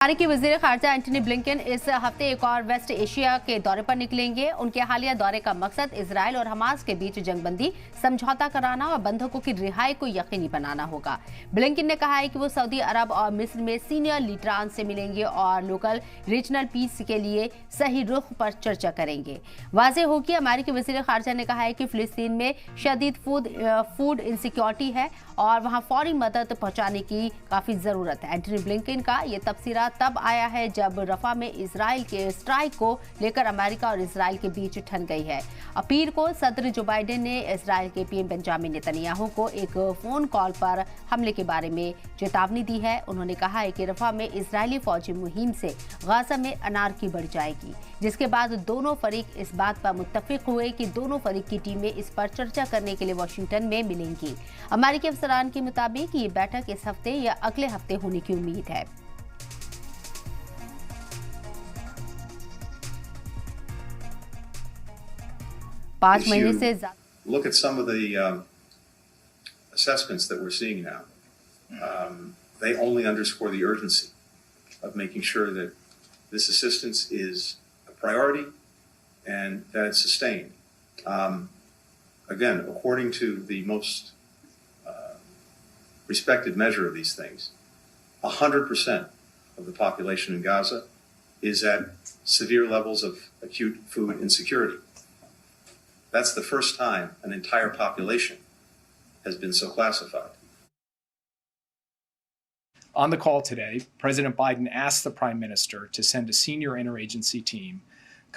अमेरिकी वज़ीर ख़ारजा Antony Blinken इस हफ्ते एक और वेस्ट एशिया के दौरे पर निकलेंगे। उनके हालिया दौरे का मकसद इजराइल और हमास के बीच जंगबंदी समझौता कराना और बंधकों की रिहाई को यकीनी बनाना होगा। ब्लिंकन ने कहा है कि वो सऊदी अरब और मिस्र में सीनियर लीडरान से मिलेंगे और लोकल रीजनल पीस के लिए सही रुख पर चर्चा करेंगे। वाज़ेह हो कि अमेरिकी वज़ीर ख़ारजा ने कहा है कि फ़िलिस्तीन में शदीद फूड इनसिक्योरिटी है और वहाँ फौरी मदद पहुँचाने की काफ़ी ज़रूरत है। एंटनी ब्लिंकन का ये तबसरा तब आया है जब रफा में इजराइल के स्ट्राइक को लेकर अमेरिका और इजराइल के बीच ठन गई है। पीर को सदर जो बाइडेन ने इजराइल के पीएम बेंजामिन नेतन्याहू को एक फोन कॉल पर हमले के बारे में चेतावनी दी है। उन्होंने कहा है कि रफा में इजरायली फौजी मुहिम से गाजा में अनारकी बढ़ जाएगी, जिसके बाद दोनों फरीक इस बात पर मुत्तफिक हुए कि दोनों फरीक की टीमें इस पर चर्चा करने के लिए वाशिंगटन में मिलेंगी। अमेरिकी अफसरान के मुताबिक ये बैठक इस हफ्ते या अगले हफ्ते होने की उम्मीद है। Look at some of the assessments that we're seeing now. They only underscore the urgency of making sure that this assistance is a priority and that it's sustained. Again, according to the most respected measure of these things, 100% of the population in Gaza is at severe levels of acute food insecurity. That's the first time an entire population has been so classified. On the call today, President Biden asked the Prime Minister to send a senior interagency team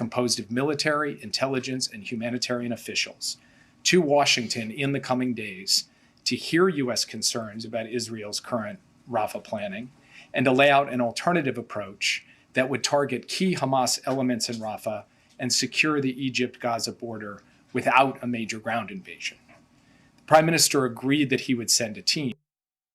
composed of military, intelligence, and humanitarian officials to Washington in the coming days to hear U.S. concerns about Israel's current Rafah planning and to lay out an alternative approach that would target key Hamas elements in Rafah and secure the Egypt-Gaza border without a major ground invasion. The Prime Minister agreed that he would send a team.